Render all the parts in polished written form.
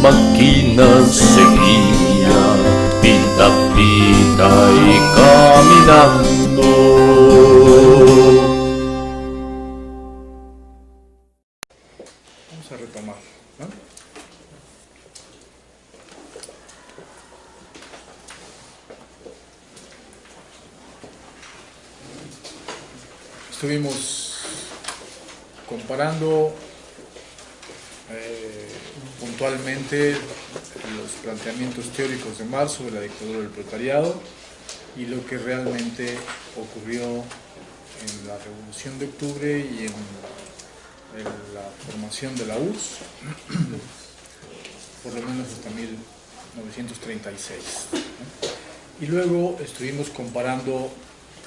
máquina seguía, pita pita y caminando. Vamos a retomar, ¿no? Estuvimos comparando puntualmente los planteamientos teóricos de Marx sobre la dictadura del proletariado y lo que realmente ocurrió en la Revolución de Octubre y en la formación de la URSS, por lo menos hasta 1936, ¿no? Y luego estuvimos comparando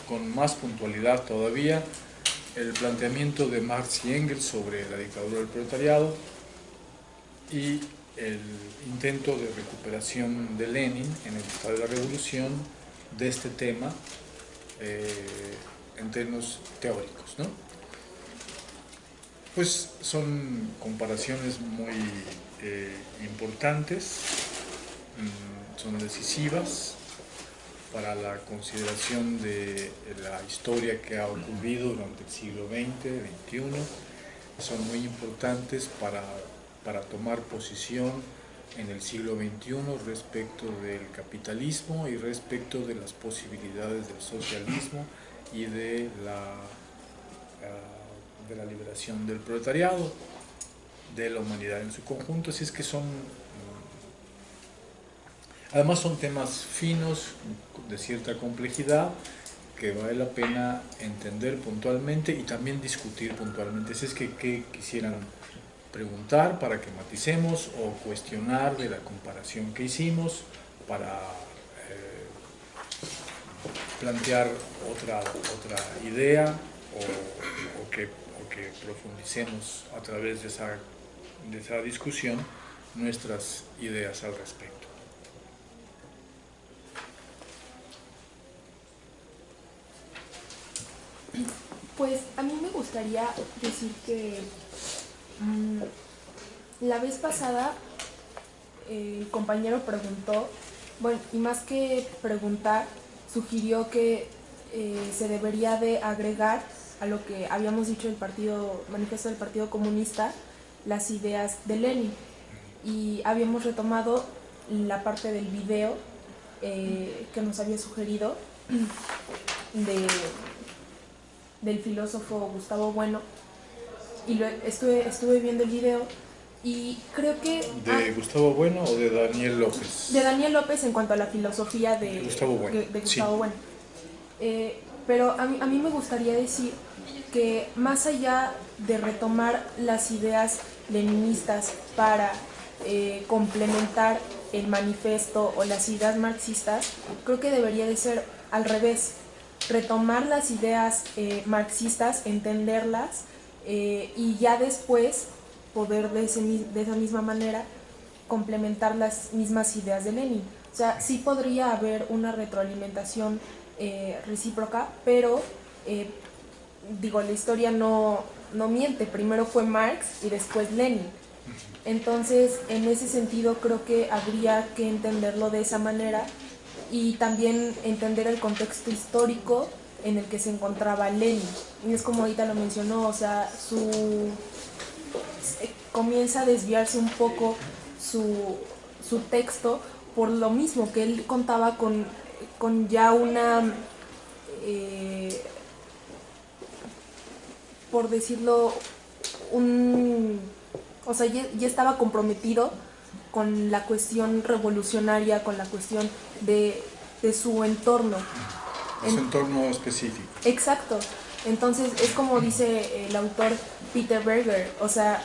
con más puntualidad todavía el planteamiento de Marx y Engels sobre la dictadura del proletariado y el intento de recuperación de Lenin en el Estado de la Revolución de este tema en términos teóricos, ¿no? Pues son comparaciones muy importantes, son decisivas para la consideración de la historia que ha ocurrido durante el siglo XX, XXI, son muy importantes para tomar posición en el siglo XXI respecto del capitalismo y respecto de las posibilidades del socialismo y de la liberación del proletariado, de la humanidad en su conjunto. Así es que además son temas finos, de cierta complejidad, que vale la pena entender puntualmente y también discutir puntualmente. Así es que, ¿qué quisieran preguntar para que maticemos o cuestionar de la comparación que hicimos para plantear otra idea o que profundicemos a través de esa discusión nuestras ideas al respecto? Pues a mí me gustaría decir que la vez pasada el compañero preguntó, bueno, y más que preguntar, sugirió que se debería de agregar a lo que habíamos dicho el manifiesto del Partido Comunista, las ideas de Lenin. Y habíamos retomado la parte del video que nos había sugerido del filósofo Gustavo Bueno, y estuve viendo el video y creo que... ¿De Gustavo Bueno o de Daniel López? De Daniel López en cuanto a la filosofía de Gustavo Bueno. De Gustavo Sí. Bueno. Pero a mí me gustaría decir que más allá de retomar las ideas leninistas para complementar el manifiesto o las ideas marxistas, creo que debería de ser al revés, retomar las ideas marxistas, entenderlas y ya después poder de esa misma manera complementar las mismas ideas de Lenin. O sea, sí podría haber una retroalimentación recíproca, pero la historia no miente, primero fue Marx y después Lenin. Entonces, en ese sentido creo que habría que entenderlo de esa manera y también entender el contexto histórico en el que se encontraba Lenin. Y es como ahorita lo mencionó, o sea, comienza a desviarse un poco su texto por lo mismo, que él contaba con ya una, por decirlo, o sea, ya estaba comprometido con la cuestión revolucionaria, con la cuestión de su entorno. Su entorno específico. Exacto. Entonces es como dice el autor Peter Berger, o sea,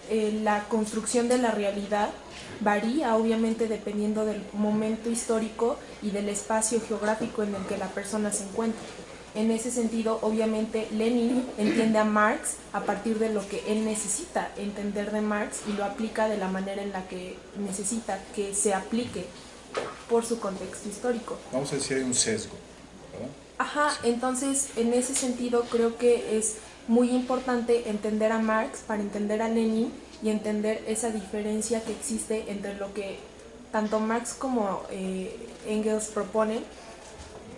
la construcción de la realidad varía obviamente dependiendo del momento histórico y del espacio geográfico en el que la persona se encuentra. En ese sentido, obviamente, Lenin entiende a Marx a partir de lo que él necesita entender de Marx y lo aplica de la manera en la que necesita que se aplique por su contexto histórico. Vamos a decir, hay un sesgo, ¿verdad? Ajá, entonces, en ese sentido, creo que es muy importante entender a Marx para entender a Lenin y entender esa diferencia que existe entre lo que tanto Marx como Engels proponen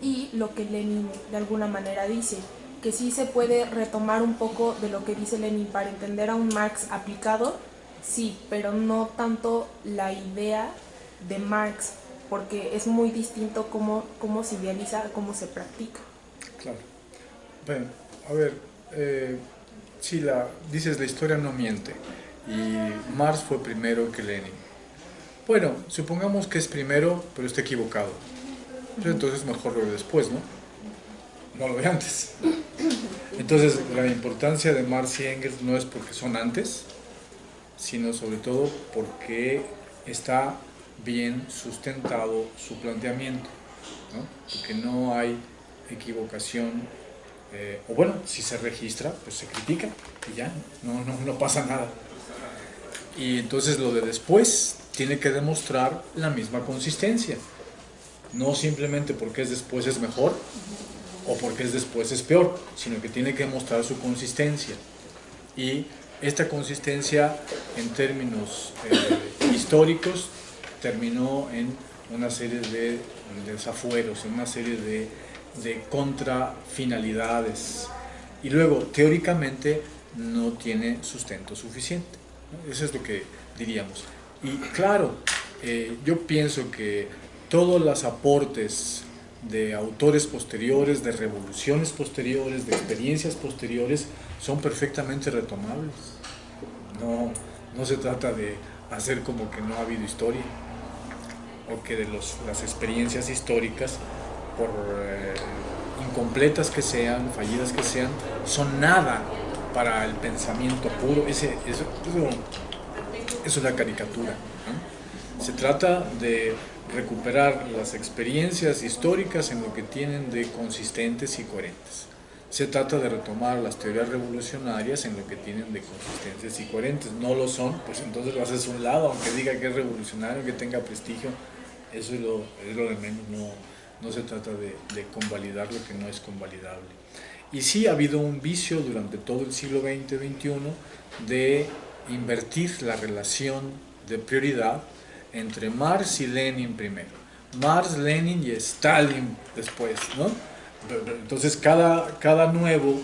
y lo que Lenin de alguna manera dice, que sí se puede retomar un poco de lo que dice Lenin para entender a un Marx aplicado, sí, pero no tanto la idea de Marx, porque es muy distinto cómo se idealiza a cómo se practica. Claro. Bueno, a ver, sí, dices la historia no miente y Marx fue primero que Lenin. Bueno, supongamos que es primero, pero está equivocado. Pues entonces mejor lo de después, ¿no? No lo de antes. Entonces la importancia de Marx y Engels no es porque son antes, sino sobre todo porque está bien sustentado su planteamiento, ¿no? Porque no hay equivocación, o bueno, si se registra, pues se critica y ya, no pasa nada. Y entonces lo de después tiene que demostrar la misma consistencia, no simplemente porque es después es mejor o porque es después es peor, sino que tiene que mostrar su consistencia. Y esta consistencia en términos históricos terminó en una serie de desafueros, en una serie de contrafinalidades. Y luego, teóricamente, no tiene sustento suficiente, ¿no? Eso es lo que diríamos. Y claro, yo pienso que todos los aportes de autores posteriores, de revoluciones posteriores, de experiencias posteriores, son perfectamente retomables. No se trata de hacer como que no ha habido historia, o que de las experiencias históricas, por incompletas que sean, fallidas que sean, son nada para el pensamiento puro. Eso es una caricatura, ¿no? Se trata de recuperar las experiencias históricas en lo que tienen de consistentes y coherentes. Se trata de retomar las teorías revolucionarias en lo que tienen de consistentes y coherentes. No lo son, pues entonces lo haces a un lado, aunque diga que es revolucionario, que tenga prestigio. Eso es lo de menos. No se trata de convalidar lo que no es convalidable. Y sí ha habido un vicio durante todo el siglo XX-XXI de invertir la relación de prioridad entre Marx y Lenin primero, Marx, Lenin y Stalin después, ¿no? Entonces cada nuevo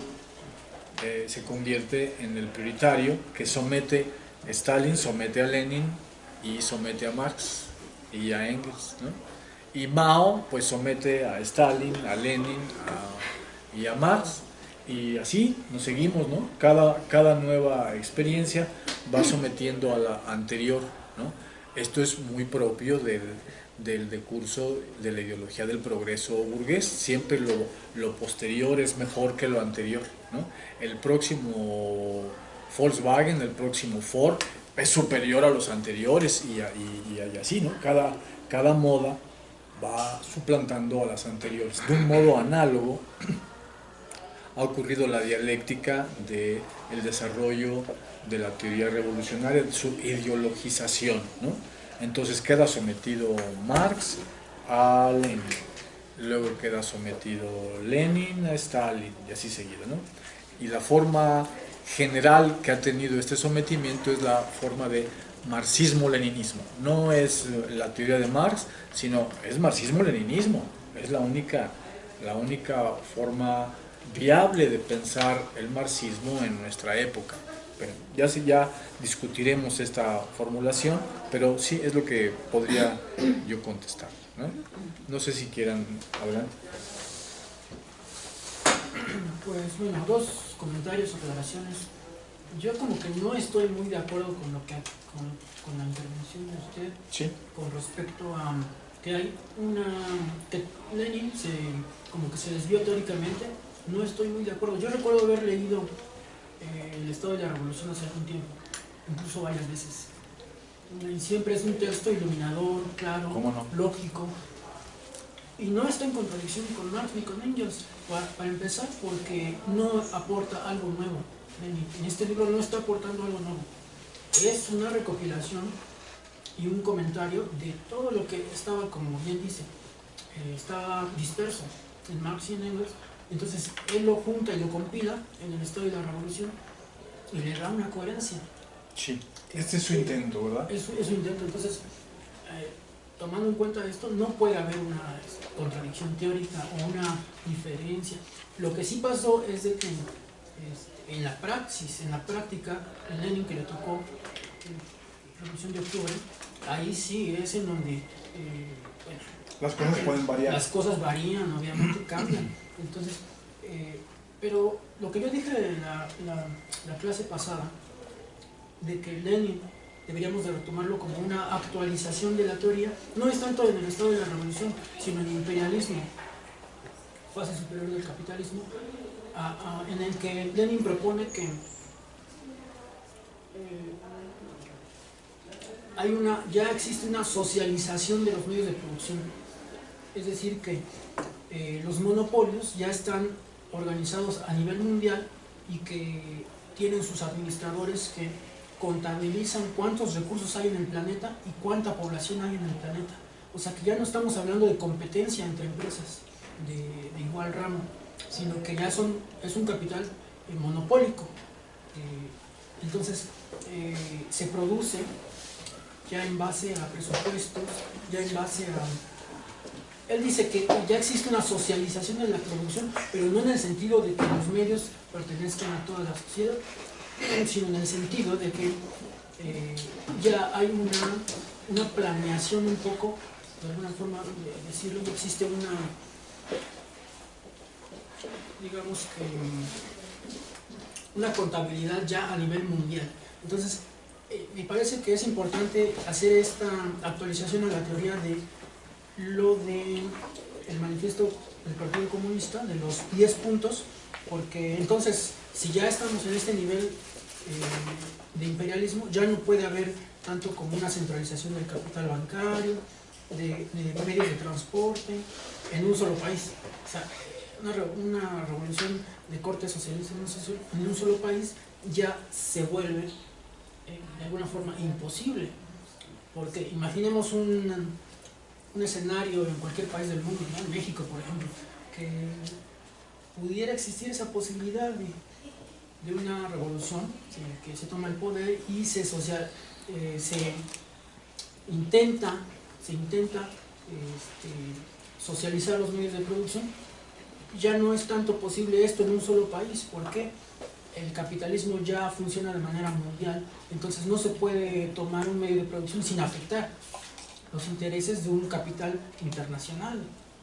se convierte en el prioritario, que Stalin somete a Lenin y somete a Marx y a Engels, ¿no? Y Mao pues somete a Stalin, a Lenin y a Marx, y así nos seguimos, ¿no? Cada nueva experiencia va sometiendo a la anterior, ¿no? Esto es muy propio del decurso de la ideología del progreso burgués. Siempre lo posterior es mejor que lo anterior, ¿no? El próximo Volkswagen, el próximo Ford es superior a los anteriores y así, ¿no? Cada moda va suplantando a las anteriores. De un modo análogo ha ocurrido la dialéctica del desarrollo de la teoría revolucionaria, de su ideologización, ¿no? Entonces queda sometido Marx a Lenin, luego queda sometido Lenin a Stalin y así seguido, ¿no? Y la forma general que ha tenido este sometimiento es la forma de marxismo-leninismo. No es la teoría de Marx, sino es marxismo-leninismo. Es la única forma viable de pensar el marxismo en nuestra época. Pero ya discutiremos esta formulación, pero sí es lo que podría yo contestar, ¿no? No sé si quieran hablar. Pues bueno, dos comentarios, aclaraciones. Yo como que no estoy muy de acuerdo con con la intervención de usted, Sí. con respecto a que hay que Lenin como que se desvió teóricamente. No estoy muy de acuerdo. Yo recuerdo haber leído El Estado de la Revolución hace algún tiempo, incluso varias veces. Y siempre es un texto iluminador, claro, lógico. Y no está en contradicción con Marx ni con Engels, para empezar, porque no aporta algo nuevo. En este libro no está aportando algo nuevo. Es una recopilación y un comentario de todo lo que estaba, como bien dice, estaba disperso en Marx y en Engels. Entonces él lo junta y lo compila en El Estado de la Revolución y le da una coherencia. Sí, este es su intento, ¿verdad? Es su intento. Entonces, tomando en cuenta esto, no puede haber una contradicción teórica o una diferencia. Lo que sí pasó es de que en la práctica, a Lenin, que le tocó la Revolución de Octubre, ahí sí es en donde bueno, Las cosas pueden variar. las cosas varían, obviamente cambian. Entonces, pero lo que yo dije en la clase pasada, de que Lenin deberíamos de retomarlo como una actualización de la teoría, no es tanto en el estado de la revolución, sino en el imperialismo, fase superior del capitalismo, en el que Lenin propone que ya existe una socialización de los medios de producción. Es decir, que los monopolios ya están organizados a nivel mundial y que tienen sus administradores que contabilizan cuántos recursos hay en el planeta y cuánta población hay en el planeta. O sea que ya no estamos hablando de competencia entre empresas de igual ramo, sino que ya es un capital monopólico. Entonces se produce ya en base a presupuestos, ya en base a... Él dice que ya existe una socialización de la producción, pero no en el sentido de que los medios pertenezcan a toda la sociedad, sino en el sentido de que ya hay una planeación un poco, de alguna forma de decirlo, ya existe digamos que una contabilidad ya a nivel mundial. Entonces, me parece que es importante hacer esta actualización a la teoría de lo del manifiesto del Partido Comunista, de los 10 puntos, porque entonces, si ya estamos en este nivel de imperialismo, ya no puede haber tanto como una centralización del capital bancario, de medios de transporte, en un solo país. O sea, una revolución de corte socialista en un solo país ya se vuelve de alguna forma imposible, porque imaginemos un escenario en cualquier país del mundo, ¿no? En México, por ejemplo, que pudiera existir esa posibilidad de una revolución, que se toma el poder y se intenta socializar los medios de producción. Ya no es tanto posible esto en un solo país, porque el capitalismo ya funciona de manera mundial, entonces no se puede tomar un medio de producción sin afectar los intereses de un capital internacional,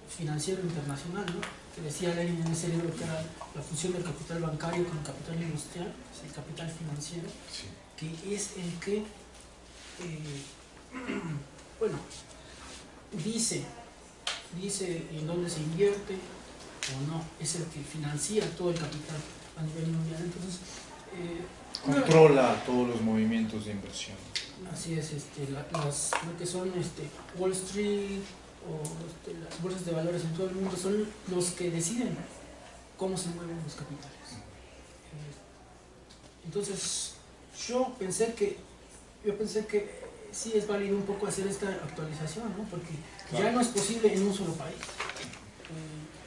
financiero internacional, ¿no? Que decía Lenin en ese libro que era la fusión del capital bancario con el capital industrial, el capital financiero, sí, que es el que, bueno, dice en dónde se invierte o no, es el que financia todo el capital a nivel mundial. Entonces, controla todos los movimientos de inversión. Así es, lo que son Wall Street o las bolsas de valores en todo el mundo son los que deciden cómo se mueven los capitales. Entonces, yo pensé que sí es válido un poco hacer esta actualización, ¿no? Porque claro, ya no es posible en un solo país.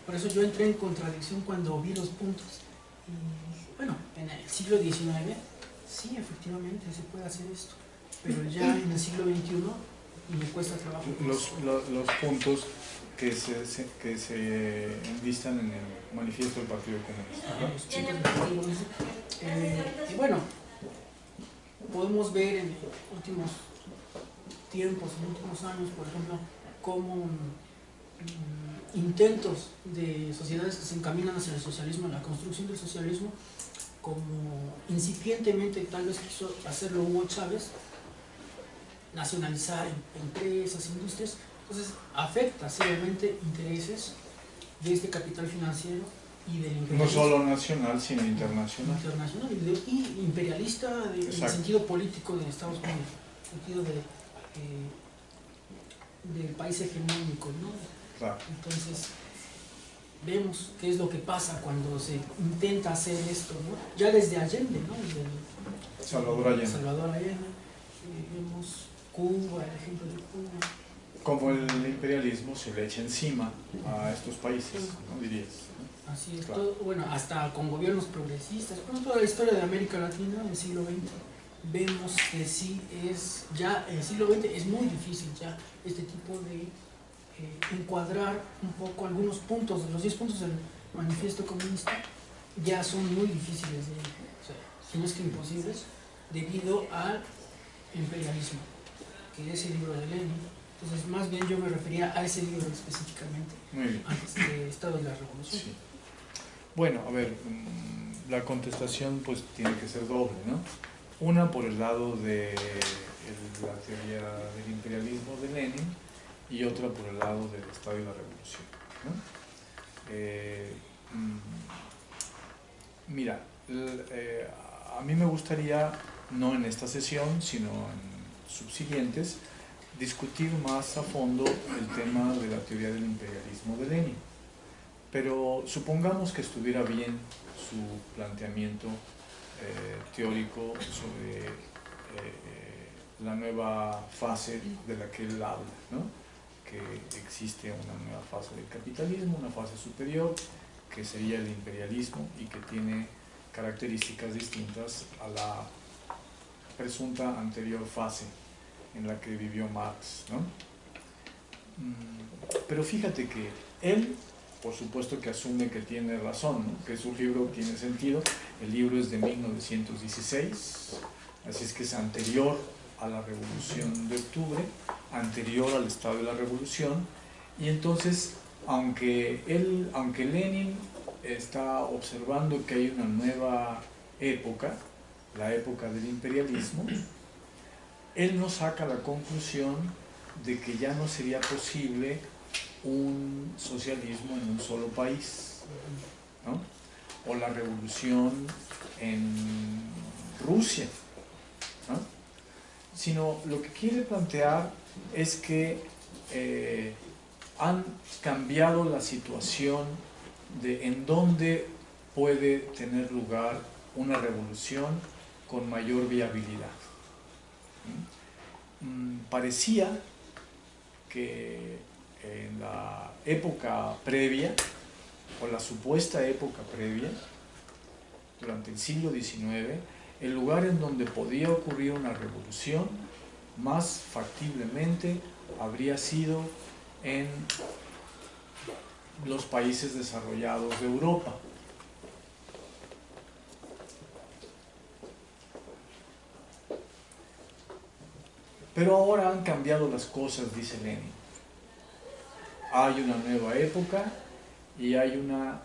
Por eso yo entré en contradicción cuando vi los puntos. Y bueno, en el siglo XIX, sí, efectivamente se puede hacer esto, pero ya en el siglo XXI me cuesta trabajo. Los puntos que se enlistan en el manifiesto del Partido Comunista. Y bueno, podemos ver en últimos tiempos, en últimos años, por ejemplo, cómo intentos de sociedades que se encaminan hacia el socialismo, la construcción del socialismo, como incipientemente tal vez quiso hacerlo Hugo Chávez, nacionalizar empresas, industrias. Entonces afecta seriamente intereses de este capital financiero y del imperialismo. No solo nacional, sino internacional. Internacional y imperialista en el sentido político de Estados Unidos, en el sentido del país hegemónico, ¿no? Claro. Entonces, vemos qué es lo que pasa cuando se intenta hacer esto, ¿no? Ya desde Allende, ¿no? Desde Salvador Allende. Vemos Cuba, el ejemplo de Cuba. Como el imperialismo se le echa encima a estos países, ¿no dirías? ¿No? Así es, claro. Todo, bueno, hasta con gobiernos progresistas. Por ejemplo, la historia de América Latina del siglo XX vemos que sí es, ya el siglo XX es muy difícil ya este tipo de encuadrar un poco algunos puntos, los 10 puntos del manifiesto comunista ya son muy difíciles de, o sea, si no es que imposibles, debido al imperialismo, que es el libro de Lenin. Entonces, más bien yo me refería a ese libro específicamente, Muy bien. antes del Estado de la Revolución. Sí. Bueno, a ver, la contestación pues tiene que ser doble, ¿no? Una por el lado de la teoría del imperialismo de Lenin y otra por el lado del Estado y la Revolución, ¿no? Mira, a mí me gustaría, no en esta sesión, sino en subsiguientes, discutir más a fondo el tema de la teoría del imperialismo de Lenin. Pero supongamos que estuviera bien su planteamiento teórico sobre la nueva fase de la que él habla, ¿no? Que existe una nueva fase del capitalismo, una fase superior, que sería el imperialismo y que tiene características distintas a la presunta anterior fase en la que vivió Marx, ¿no? Pero fíjate que él, por supuesto que asume que tiene razón, ¿no? Que su libro tiene sentido. El libro es de 1916, así es que es anterior a la Revolución de Octubre, anterior al estado de la Revolución, y entonces, aunque Lenin está observando que hay una nueva época, la época del imperialismo, él no saca la conclusión de que ya no sería posible un socialismo en un solo país, ¿no? O la revolución en Rusia, ¿no? Sino lo que quiere plantear es que han cambiado la situación de en dónde puede tener lugar una revolución con mayor viabilidad. Parecía que en la época previa, o la supuesta época previa, durante el siglo XIX, el lugar en donde podía ocurrir una revolución más factiblemente habría sido en los países desarrollados de Europa. Pero ahora han cambiado las cosas, dice Lenin. Hay una nueva época y hay una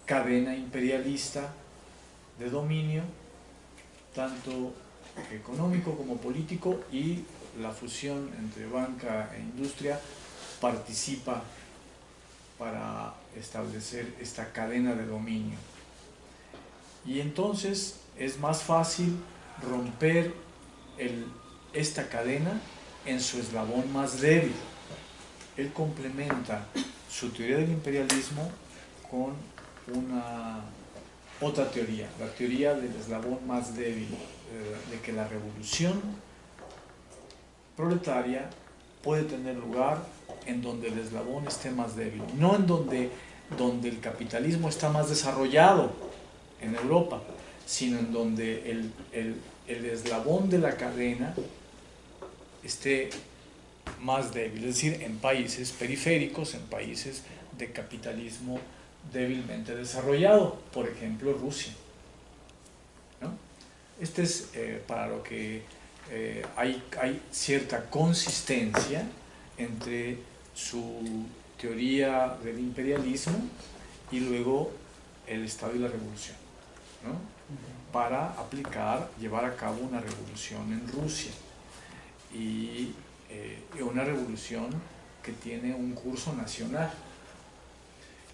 cadena imperialista de dominio, tanto económico como político, y la fusión entre banca e industria participa para establecer esta cadena de dominio. Y entonces es más fácil romper esta cadena en su eslabón más débil. Él complementa su teoría del imperialismo con otra teoría, la teoría del eslabón más débil, de que la revolución proletaria puede tener lugar en donde el eslabón esté más débil, no en donde el capitalismo está más desarrollado en Europa, sino en donde el eslabón de la cadena esté más débil, es decir, en países periféricos, en países de capitalismo débilmente desarrollado, por ejemplo Rusia, ¿no? Este es para lo que hay cierta consistencia entre su teoría del imperialismo y luego el Estado y la Revolución, ¿no? Para llevar a cabo una revolución en Rusia, y una revolución que tiene un curso nacional.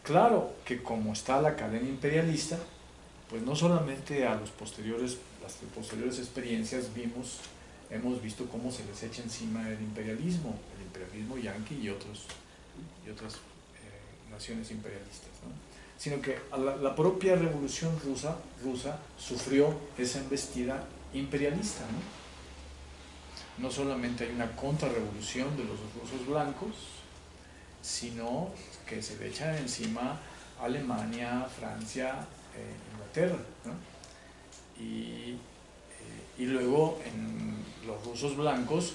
Claro que como está la cadena imperialista, pues no solamente a las posteriores experiencias hemos visto cómo se les echa encima el imperialismo yanqui y otras naciones imperialistas, ¿no? Sino que la propia revolución rusa sufrió esa embestida imperialista, ¿no? No solamente hay una contrarrevolución de los rusos blancos, sino que se le echa encima Alemania, Francia, Inglaterra, ¿no? Y Y luego los rusos blancos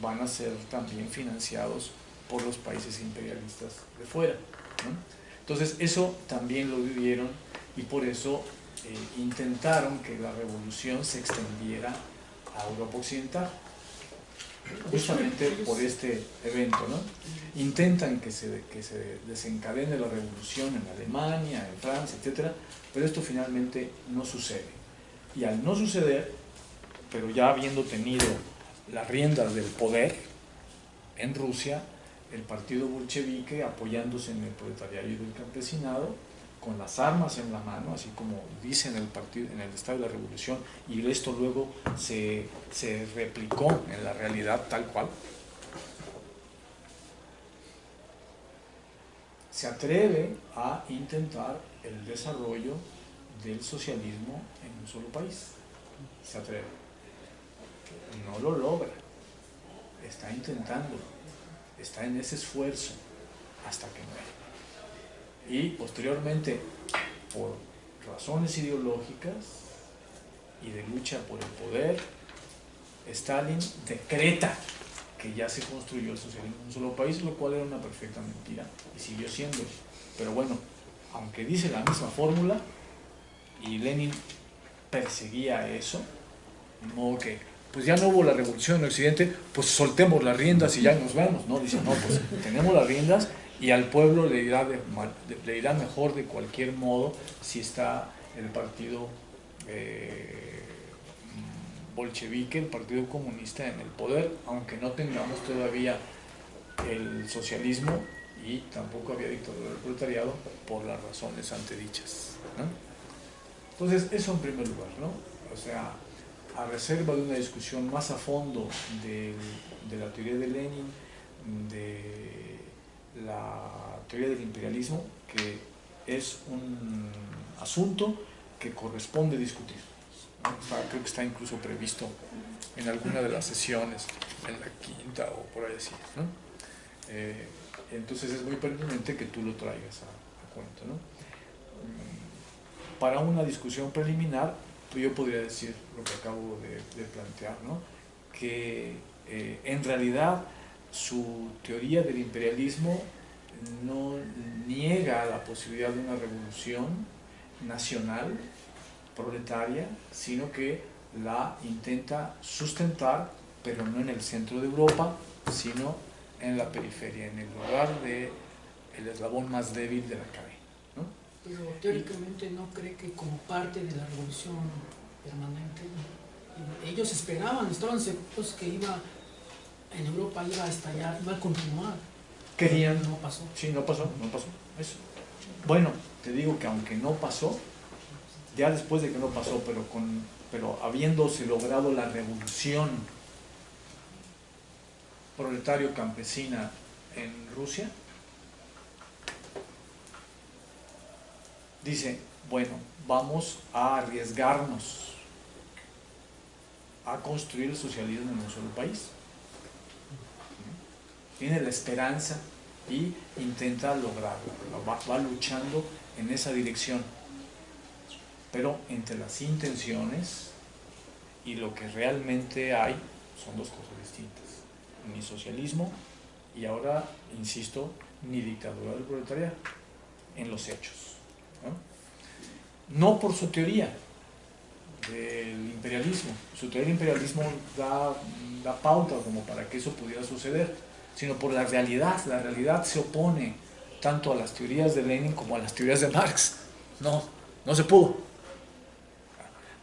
van a ser también financiados por los países imperialistas de fuera, ¿no? Entonces eso también lo vivieron y por eso intentaron que la revolución se extendiera a Europa Occidental, justamente por este evento, ¿no? Intentan que se desencadene la revolución en Alemania, en Francia, etc., pero esto finalmente no sucede. Y al no suceder, pero ya habiendo tenido las riendas del poder en Rusia, el partido bolchevique, apoyándose en el proletariado y el campesinado, con las armas en la mano, así como dice en el Estado de la Revolución, y esto luego se replicó en la realidad tal cual, se atreve a intentar el desarrollo del socialismo en un solo país. Se atreve. No lo logra. Está intentando. Está en ese esfuerzo hasta que muere. Y posteriormente, por razones ideológicas y de lucha por el poder, Stalin decreta que ya se construyó el socialismo en un solo país, lo cual era una perfecta mentira y siguió siendo. Pero bueno, aunque dice la misma fórmula y Lenin perseguía eso, de modo que pues ya no hubo la revolución en Occidente, pues soltemos las riendas y ya nos vemos, ¿no? Dice, no, pues tenemos las riendas y al pueblo le irá mejor de cualquier modo si está el partido bolchevique, el partido comunista en el poder, aunque no tengamos todavía el socialismo y tampoco había dictadura del proletariado por las razones antedichas, ¿no? Entonces, eso en primer lugar, ¿no? O sea, a reserva de una discusión más a fondo de la teoría de Lenin, de la teoría del imperialismo, que es un asunto que corresponde discutir, ¿no? O sea, creo que está incluso previsto en alguna de las sesiones, en la quinta o por ahí así, ¿no? Entonces es muy pertinente que tú lo traigas a cuenta, ¿no? Para una discusión preliminar, pues yo podría decir lo que acabo de plantear, ¿no? Que en realidad su teoría del imperialismo no niega la posibilidad de una revolución nacional, proletaria, sino que la intenta sustentar, pero no en el centro de Europa, sino en la periferia, en el lugar del eslabón más débil de la cadena, ¿no? Pero teóricamente no cree que como parte de la revolución permanente, ellos esperaban, estaban seguros que en Europa iba a estallar, iba a continuar. Querían. No pasó. Sí, no pasó. Eso. Bueno, te digo que aunque no pasó, ya después de que no pasó, pero habiéndose logrado la revolución proletario-campesina en Rusia, dice, bueno, vamos a arriesgarnos a construir el socialismo en un solo país. Tiene la esperanza y intenta lograrlo, va luchando en esa dirección, pero entre las intenciones y lo que realmente hay son dos cosas distintas: ni socialismo y ahora, insisto, ni dictadura del proletariado en los hechos, no por su teoría del imperialismo. Su teoría del imperialismo da pauta como para que eso pudiera suceder, sino por la realidad. La realidad se opone tanto a las teorías de Lenin como a las teorías de Marx. No se pudo.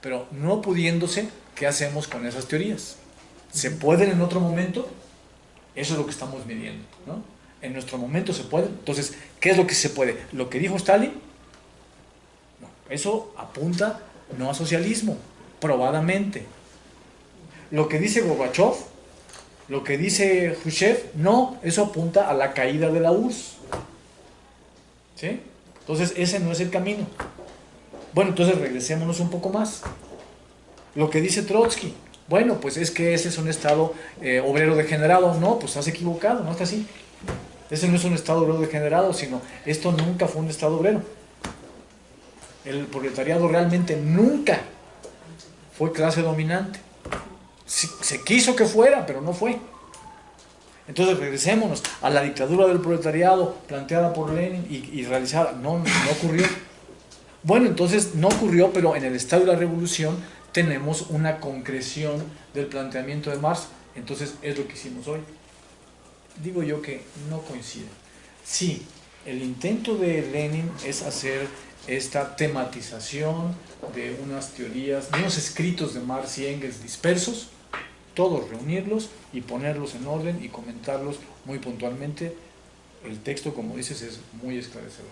Pero no pudiéndose, ¿qué hacemos con esas teorías? ¿Se pueden en otro momento? Eso es lo que estamos midiendo, ¿no? En nuestro momento se puede. Entonces, ¿qué es lo que se puede? ¿Lo que dijo Stalin? No, eso apunta no a socialismo, probadamente. Lo que dice Gorbachev, lo que dice Khrushchev, no, eso apunta a la caída de la URSS. ¿Sí? Entonces, ese no es el camino. Bueno, entonces regresémonos un poco más. Lo que dice Trotsky, bueno, pues es que ese es un estado obrero degenerado. No, pues estás equivocado, no está así. Ese no es un estado obrero degenerado, sino esto nunca fue un estado obrero. El proletariado realmente nunca fue clase dominante. Se quiso que fuera, pero no fue. Entonces regresémonos a la dictadura del proletariado planteada por Lenin y realizada. No ocurrió. Bueno, entonces no ocurrió, pero en el estado de la revolución tenemos una concreción del planteamiento de Marx. Entonces es lo que hicimos hoy. Digo yo que no coinciden. Sí, el intento de Lenin es hacer esta tematización de unas teorías, de unos escritos de Marx y Engels dispersos, todos reunirlos y ponerlos en orden y comentarlos muy puntualmente. El texto, como dices, es muy esclarecedor.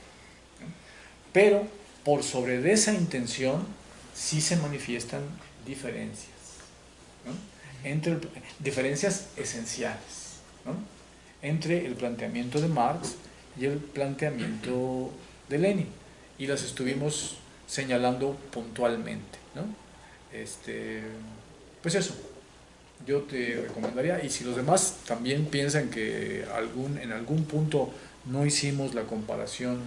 Pero por sobre de esa intención sí se manifiestan diferencias, ¿no? Diferencias esenciales, ¿no? Entre el planteamiento de Marx y el planteamiento de Lenin, y las estuvimos señalando puntualmente, ¿no? Pues eso, yo te recomendaría, y si los demás también piensan que en algún punto no hicimos la comparación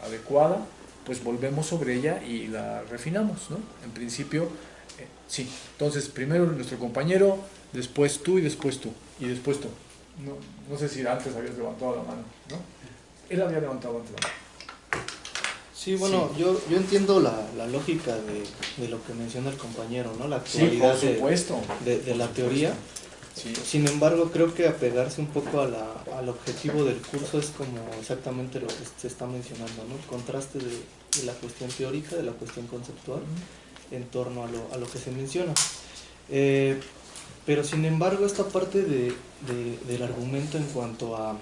adecuada, pues volvemos sobre ella y la refinamos, ¿no? En principio, sí. Entonces, primero nuestro compañero, después tú y después tú, y después tú. No sé si antes habías levantado la mano, ¿no? Él había levantado antes la mano. Sí, bueno, sí. Yo entiendo la lógica de lo que menciona el compañero, ¿no? La actualidad sí, por supuesto. de la teoría. Sí. Sin embargo, creo que apegarse un poco al objetivo del curso es como exactamente lo que se está mencionando, ¿no? El contraste de la cuestión teórica, de la cuestión conceptual, en torno a lo que se menciona. Pero sin embargo, esta parte del argumento en cuanto a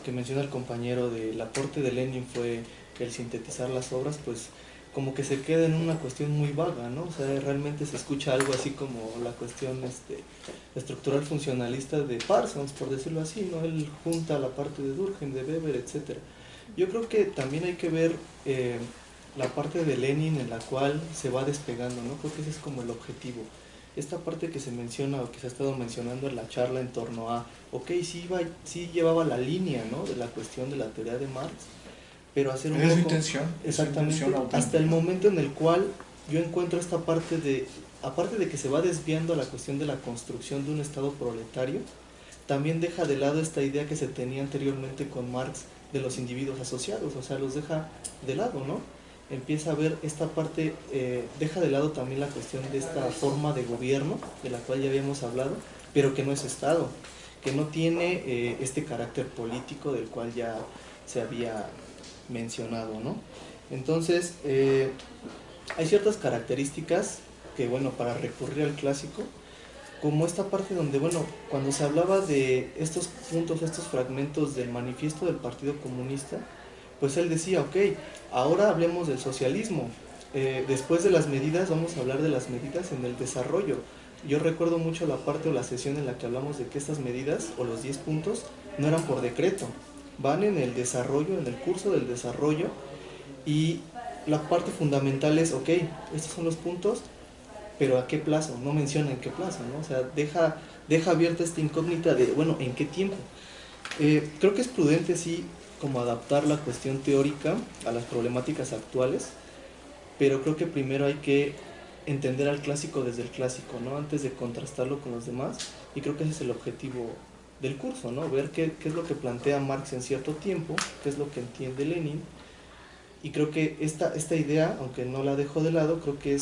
que menciona el compañero del aporte de Lenin fue el sintetizar las obras, pues como que se queda en una cuestión muy vaga, ¿no? O sea, realmente se escucha algo así como la cuestión estructural funcionalista de Parsons, por decirlo así, ¿no? Él junta la parte de Durkheim, de Weber, etc. Yo creo que también hay que ver la parte de Lenin en la cual se va despegando, ¿no? Creo que ese es como el objetivo. Esta parte que se menciona o que se ha estado mencionando en la charla en torno a, ok, sí llevaba la línea, ¿no? De la cuestión de la teoría de Marx, pero hacer un poco... Es su intención. Exactamente, hasta el momento en el cual yo encuentro esta parte de, aparte de que se va desviando a la cuestión de la construcción de un Estado proletario, también deja de lado esta idea que se tenía anteriormente con Marx de los individuos asociados, o sea, los deja de lado, ¿no? Empieza a ver esta parte, deja de lado también la cuestión de esta forma de gobierno, de la cual ya habíamos hablado, pero que no es Estado, que no tiene este carácter político del cual ya se había mencionado, ¿no? Entonces, hay ciertas características que, bueno, para recurrir al clásico, como esta parte donde, bueno, cuando se hablaba de estos puntos, estos fragmentos del manifiesto del Partido Comunista, pues él decía, ok, ahora hablemos del socialismo, después de las medidas vamos a hablar de las medidas en el desarrollo. Yo recuerdo mucho la parte o la sesión en la que hablamos de que estas medidas, o los 10 puntos, no eran por decreto, van en el desarrollo, en el curso del desarrollo, y la parte fundamental es, ok, estos son los puntos, pero ¿a qué plazo? No menciona en qué plazo, ¿no? O sea, deja abierta esta incógnita de, bueno, ¿en qué tiempo? Creo que es prudente, sí, como adaptar la cuestión teórica a las problemáticas actuales, pero creo que primero hay que entender al clásico desde el clásico, ¿no? Antes de contrastarlo con los demás, y creo que ese es el objetivo del curso, ¿no? Ver qué es lo que plantea Marx en cierto tiempo, qué es lo que entiende Lenin, y creo que esta idea, aunque no la dejo de lado, creo que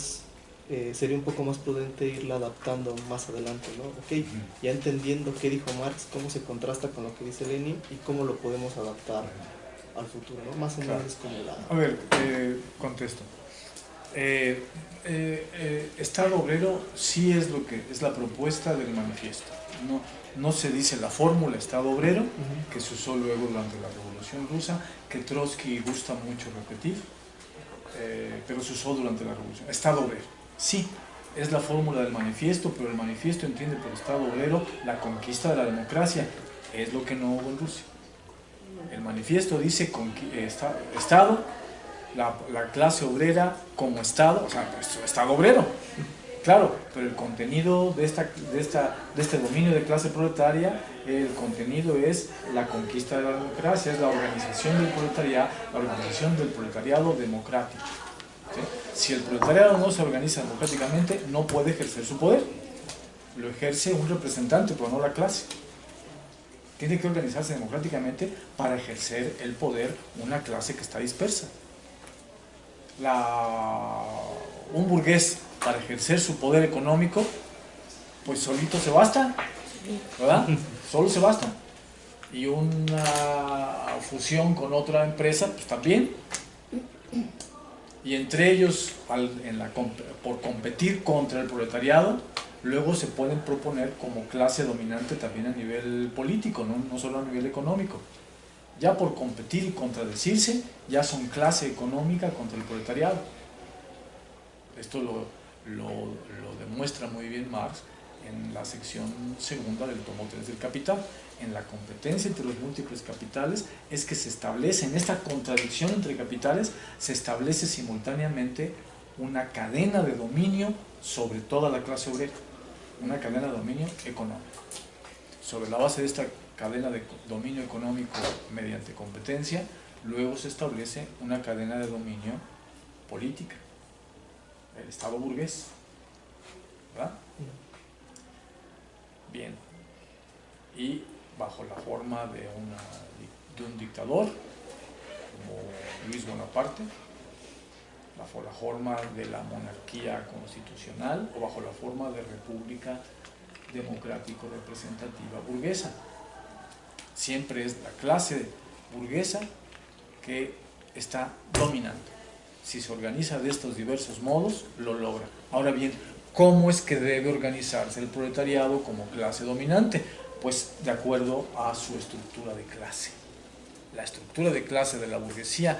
sería un poco más prudente irla adaptando más adelante, ¿no? Ok, ya entendiendo qué dijo Marx, cómo se contrasta con lo que dice Lenin y cómo lo podemos adaptar al futuro, ¿no? Más o menos es como la... A ver, contesto. Estado obrero sí es lo que es la propuesta del manifiesto. No se dice la fórmula Estado obrero, que se usó luego durante la Revolución Rusa, que Trotsky gusta mucho repetir, pero se usó durante la Revolución. Estado obrero, sí, es la fórmula del manifiesto, pero el manifiesto entiende por Estado obrero la conquista de la democracia, es lo que no hubo en Rusia. El manifiesto dice Estado, la clase obrera como Estado, o sea, Estado obrero, claro, pero el contenido de este dominio de clase proletaria, el contenido es la conquista de la democracia, es la organización del proletariado democrático, ¿sí? Si el proletariado no se organiza democráticamente, no puede ejercer su poder. Lo ejerce un representante, pero no la clase. Tiene que organizarse democráticamente para ejercer el poder una clase que está dispersa. Un burgués, para ejercer su poder económico, pues solito se basta, ¿verdad? Solo se basta. Y una fusión con otra empresa, pues también. Y entre ellos, por competir contra el proletariado, luego se pueden proponer como clase dominante también a nivel político, no solo a nivel económico. Ya por competir y contradecirse, ya son clase económica contra el proletariado. Esto lo demuestra muy bien Marx en la sección segunda del tomo 3 del Capital. En la competencia entre los múltiples capitales es que se establece, en esta contradicción entre capitales, se establece simultáneamente una cadena de dominio sobre toda la clase obrera, una cadena de dominio económico. Sobre la base de esta cadena de dominio económico mediante competencia, luego se establece una cadena de dominio política, el Estado burgués, ¿verdad? Bien, y bajo la forma de un dictador como Luis Bonaparte, bajo la forma de la monarquía constitucional o bajo la forma de república democrático representativa burguesa. Siempre es la clase burguesa que está dominando. Si se organiza de estos diversos modos, lo logra. Ahora bien, ¿cómo es que debe organizarse el proletariado como clase dominante? Pues de acuerdo a su estructura de clase. La estructura de clase de la burguesía,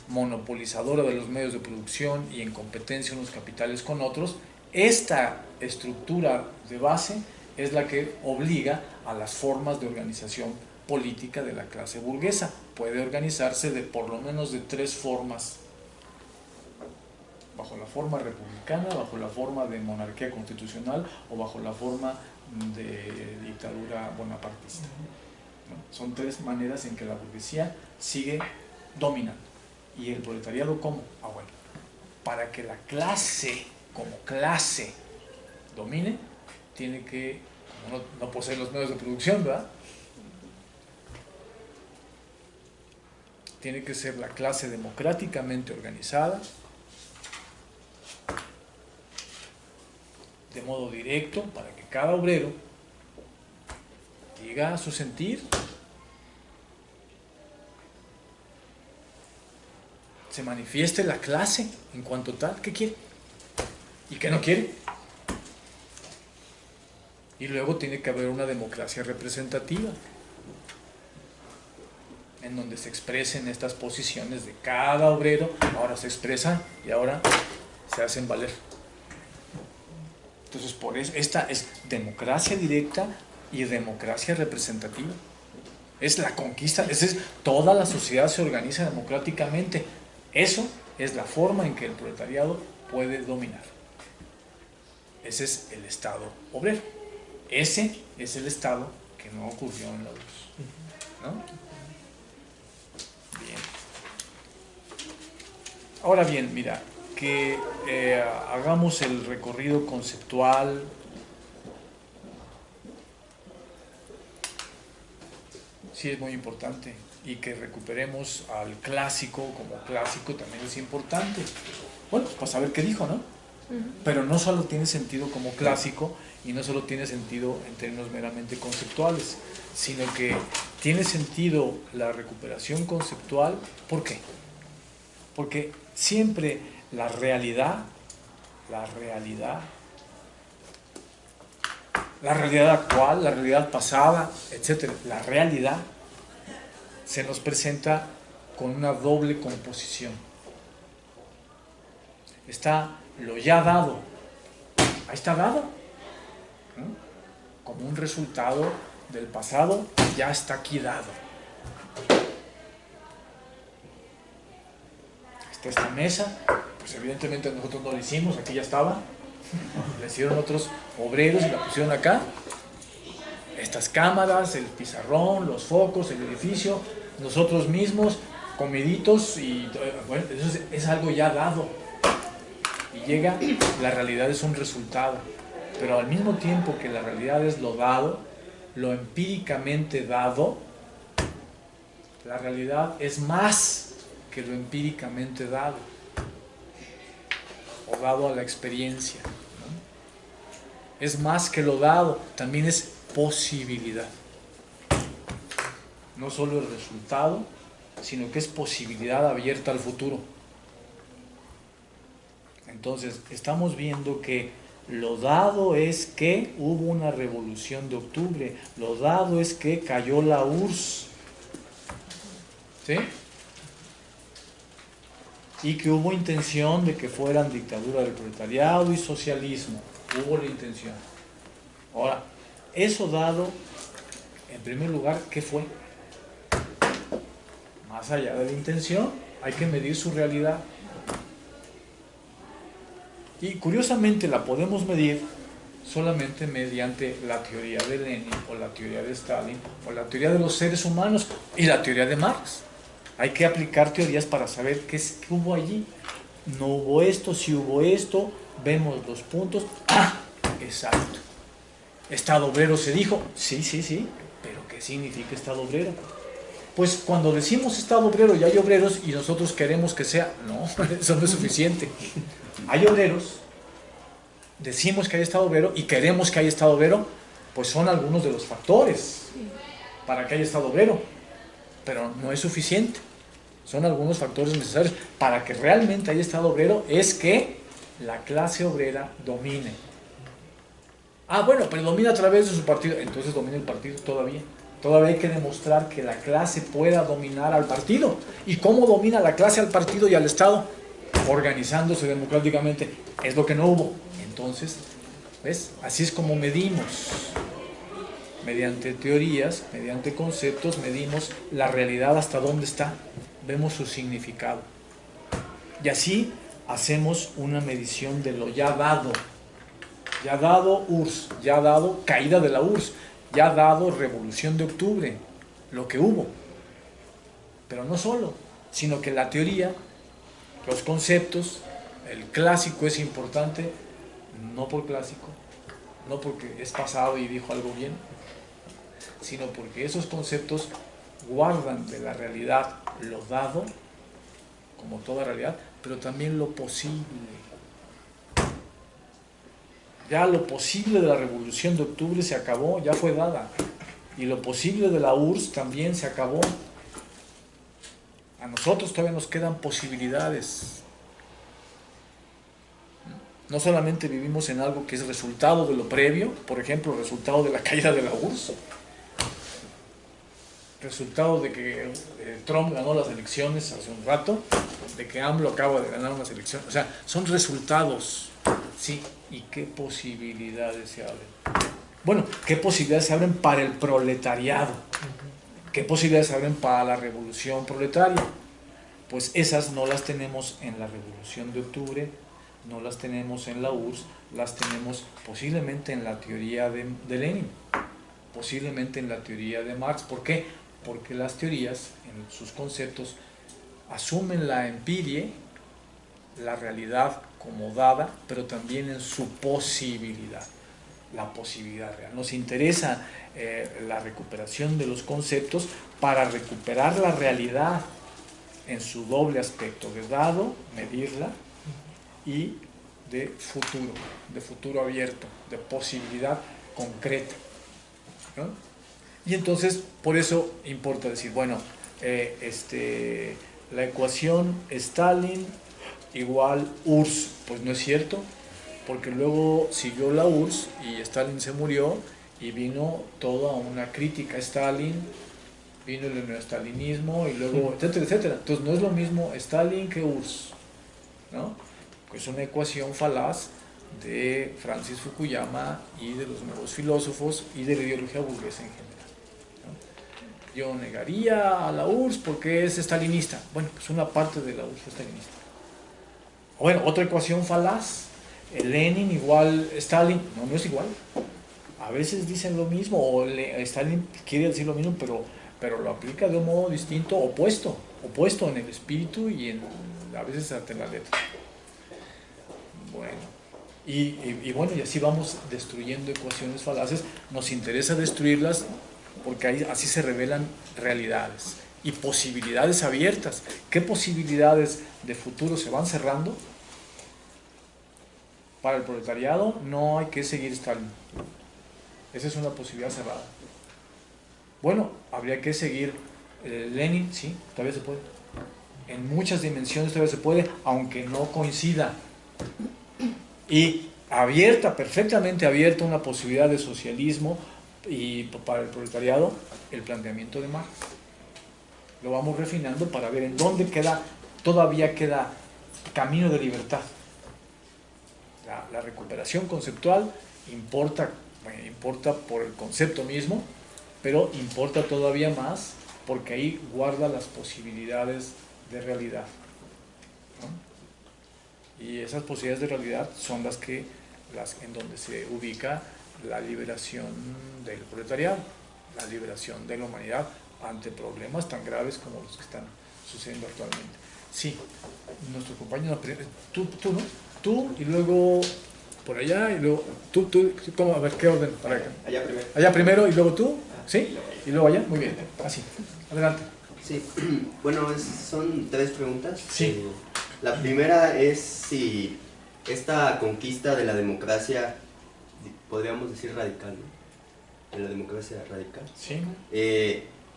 monopolizadora de los medios de producción y en competencia unos capitales con otros, esta estructura de base es la que obliga a las formas de organización política de la clase burguesa. Puede organizarse de por lo menos de 3 formas: bajo la forma republicana, bajo la forma de monarquía constitucional o bajo la forma de dictadura bonapartista. ¿No? Son 3 maneras en que la burguesía sigue dominando. ¿Y el proletariado cómo? Bueno, para que la clase como clase domine, tiene que, como no posee los medios de producción, ¿verdad? Tiene que ser la clase democráticamente organizada, de modo directo, para que cada obrero diga a su sentir, se manifieste la clase en cuanto tal, ¿qué quiere? ¿Y qué no quiere? Y luego tiene que haber una democracia representativa, en donde se expresen estas posiciones de cada obrero. Ahora se expresan y ahora se hacen valer. Entonces, por eso, esta es democracia directa y democracia representativa. Es la conquista, toda la sociedad se organiza democráticamente. Eso es la forma en que el proletariado puede dominar. Ese es el Estado obrero. Ese es el Estado que no ocurrió en la luz, ¿no? Bien. Ahora bien, mira, que hagamos el recorrido conceptual. Sí, es muy importante. Y que recuperemos al clásico como clásico también es importante. Bueno, pues para saber qué dijo, ¿no? Pero no solo tiene sentido como clásico y no solo tiene sentido en términos meramente conceptuales, sino que tiene sentido la recuperación conceptual. ¿Por qué? Porque siempre la realidad actual, la realidad pasada, etcétera, la realidad se nos presenta con una doble composición. Está lo ya dado, ahí está dado, ¿no? Como un resultado del pasado, ya está aquí dado. Está esta mesa, pues evidentemente nosotros no la hicimos, aquí ya estaba, la hicieron otros obreros y la pusieron acá. Estas cámaras, el pizarrón, los focos, el edificio, nosotros mismos, comiditos, y bueno, eso es algo ya dado. y llega, la realidad es un resultado, pero al mismo tiempo que la realidad es lo dado, lo empíricamente dado, la realidad es más que lo empíricamente dado, o dado a la experiencia, ¿no? Es más que lo dado, también es posibilidad. No solo el resultado, sino que es posibilidad abierta al futuro. Entonces, estamos viendo que lo dado es que hubo una revolución de octubre, lo dado es que cayó la URSS, ¿sí? Y que hubo intención de que fueran dictadura del proletariado y socialismo, hubo la intención. Ahora, eso dado, en primer lugar, ¿qué fue? Más allá de la intención, hay que medir su realidad. Y curiosamente la podemos medir solamente mediante la teoría de Lenin, o la teoría de Stalin, o la teoría de los seres humanos, y la teoría de Marx. Hay que aplicar teorías para saber qué hubo allí. No hubo esto, sí hubo esto, vemos los puntos. ¡Ah! Exacto. ¿Estado obrero se dijo? Sí, sí, sí. ¿Pero qué significa Estado obrero? Pues cuando decimos Estado obrero y hay obreros y nosotros queremos que sea... No, eso no es suficiente. Hay obreros, decimos que hay Estado obrero y queremos que haya Estado obrero, pues son algunos de los factores para que haya Estado obrero, pero no es suficiente. Son algunos factores necesarios para que realmente haya Estado obrero, es que la clase obrera domine. Ah, bueno, pero domina a través de su partido, entonces domina el partido todavía. Todavía hay que demostrar que la clase pueda dominar al partido. ¿Y cómo domina la clase al partido y al Estado? Organizándose democráticamente. Es lo que no hubo. Entonces, ¿ves? Así es como medimos. Mediante teorías, mediante conceptos, medimos la realidad hasta dónde está. Vemos su significado. Y así hacemos una medición de lo ya dado. Ya dado URSS, ya dado caída de la URSS, ya dado revolución de octubre, lo que hubo. Pero no solo, sino que la teoría, los conceptos, el clásico es importante, no por clásico, no porque es pasado y dijo algo bien, sino porque esos conceptos guardan de la realidad lo dado, como toda realidad, pero también lo posible. Ya lo posible de la revolución de octubre se acabó, ya fue dada, y lo posible de la URSS también se acabó. A nosotros todavía nos quedan posibilidades. No solamente vivimos en algo que es resultado de lo previo, por ejemplo, resultado de la caída de la URSS, resultado de que Trump ganó las elecciones hace un rato, de que AMLO acaba de ganar unas elecciones, o sea, son resultados, sí, ¿y qué posibilidades se abren? Bueno, ¿qué posibilidades se abren para el proletariado? ¿Qué posibilidades se abren para la revolución proletaria? Pues esas no las tenemos en la revolución de octubre, no las tenemos en la URSS, las tenemos posiblemente en la teoría de Lenin, posiblemente en la teoría de Marx. ¿Por qué? Porque las teorías, en sus conceptos, asumen la empirie, la realidad como dada, pero también en su posibilidad, la posibilidad real. Nos interesa la recuperación de los conceptos para recuperar la realidad en su doble aspecto, de dado, medirla, y de futuro abierto, de posibilidad concreta, ¿no? Y entonces, por eso importa decir, bueno, la ecuación Stalin igual URSS, pues no es cierto, porque luego siguió la URSS y Stalin se murió y vino toda una crítica a Stalin, vino el neostalinismo y luego, etcétera, etcétera. Entonces no es lo mismo Stalin que URSS, ¿no? Es una ecuación falaz de Francis Fukuyama y de los nuevos filósofos y de la ideología burguesa en general, ¿no? Yo negaría a la URSS porque es stalinista. Bueno, pues una parte de la URSS es stalinista. Bueno, otra ecuación falaz, Lenin igual Stalin. No, no es igual. A veces dicen lo mismo, o Stalin quiere decir lo mismo, pero lo aplica de un modo distinto, opuesto en el espíritu y a veces hasta en la letra. Bueno, y bueno, y así vamos destruyendo ecuaciones falaces. Nos interesa destruirlas porque ahí, así se revelan realidades y posibilidades abiertas. ¿Qué posibilidades de futuro se van cerrando? Para el proletariado no hay que seguir Stalin. Esa es una posibilidad cerrada. Bueno, habría que seguir Lenin, sí, todavía se puede. En muchas dimensiones todavía se puede, aunque no coincida. Y abierta, perfectamente abierta, una posibilidad de socialismo y para el proletariado, el planteamiento de Marx. Lo vamos refinando para ver en dónde todavía queda camino de libertad. La recuperación conceptual importa por el concepto mismo, pero importa todavía más porque ahí guarda las posibilidades de realidad, ¿no? Y esas posibilidades de realidad son en donde se ubica la liberación del proletariado, la liberación de la humanidad ante problemas tan graves como los que están sucediendo actualmente. Sí, nuestro compañero, tú, ¿no? Tú y luego por allá y luego tú, ¿cómo? A ver, ¿qué orden? Para acá. Allá primero. Allá primero y luego tú, ¿sí? Y luego allá, muy bien, así, adelante. Sí, bueno, son 3 preguntas. Sí. La primera es si esta conquista de la democracia, podríamos decir radical, ¿no? De la democracia radical, Sí.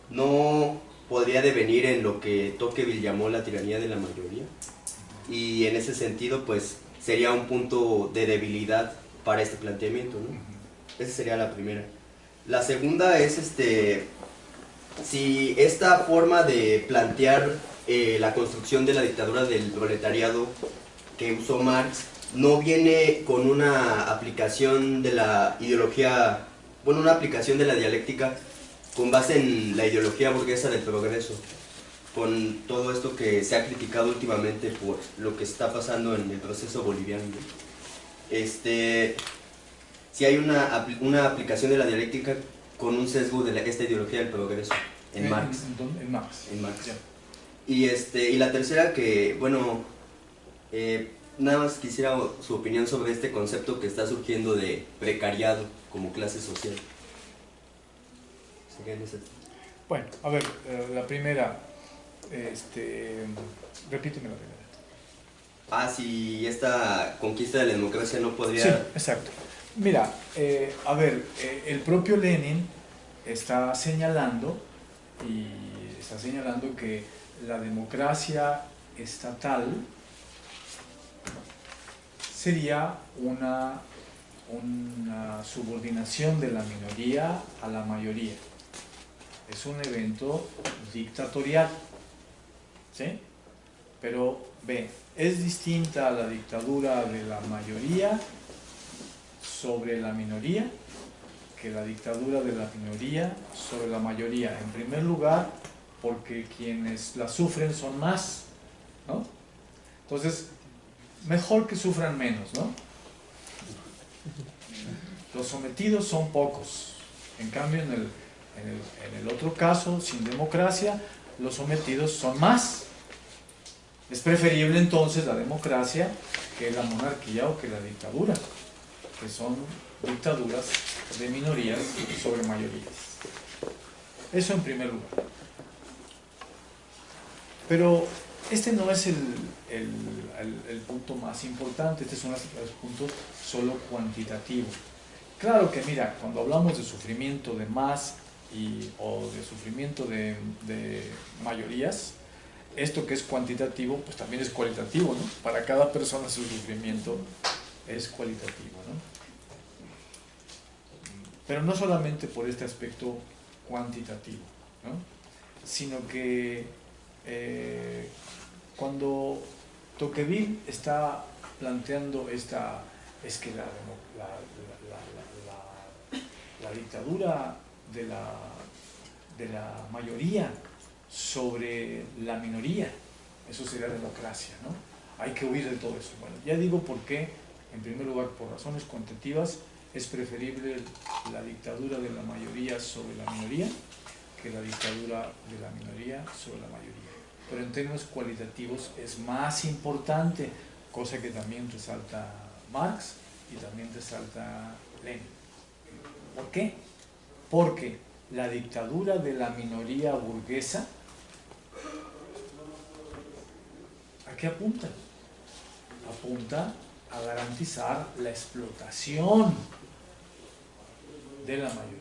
no podría devenir en lo que Tocqueville llamó la tiranía de la mayoría, y en ese sentido pues sería un punto de debilidad para este planteamiento, ¿no? Esa sería la primera. La segunda es si esta forma de plantear la construcción de la dictadura del proletariado que usó Marx no viene con una aplicación de la ideología, bueno, una aplicación de la dialéctica con base en la ideología burguesa del progreso, con todo esto que se ha criticado últimamente por lo que está pasando en el proceso boliviano. Si hay una aplicación de la dialéctica con un sesgo de esta ideología del progreso en Marx. En Marx. En Marx. Ya. Y la tercera que, bueno, nada más quisiera su opinión sobre este concepto que está surgiendo de precariado como clase social. Bueno, a ver, la primera, repíteme la primera. Si esta conquista de la democracia no podría... Sí, exacto. Mira, a ver, el propio Lenin está señalando que la democracia estatal sería una subordinación de la minoría a la mayoría. Es un evento dictatorial, ¿sí? Pero ve, es distinta a la dictadura de la mayoría sobre la minoría que la dictadura de la minoría sobre la mayoría. En primer lugar, porque quienes la sufren son más, ¿no? Entonces, mejor que sufran menos, ¿no? Los sometidos son pocos. En cambio, en el otro caso, sin democracia, los sometidos son más. Es preferible entonces la democracia que la monarquía o que la dictadura, que son dictaduras de minorías sobre mayorías. Eso en primer lugar. Pero este no es el punto más importante, este es un punto solo cuantitativo. Claro que mira, cuando hablamos de sufrimiento de más o de sufrimiento de mayorías, esto que es cuantitativo, pues también es cualitativo, ¿no? Para cada persona su sufrimiento es cualitativo, ¿no? Pero no solamente por este aspecto cuantitativo, ¿no? Sino que cuando Tocqueville está planteando es que la dictadura de la mayoría sobre la minoría, eso sería democracia, ¿no? Hay que huir de todo eso. Bueno, ya digo por qué, en primer lugar, por razones cuantitativas, es preferible la dictadura de la mayoría sobre la minoría que la dictadura de la minoría sobre la mayoría. Pero en términos cualitativos es más importante, cosa que también resalta Marx y también resalta Lenin. ¿Por qué? Porque la dictadura de la minoría burguesa, ¿a qué apunta? Apunta a garantizar la explotación de la mayoría.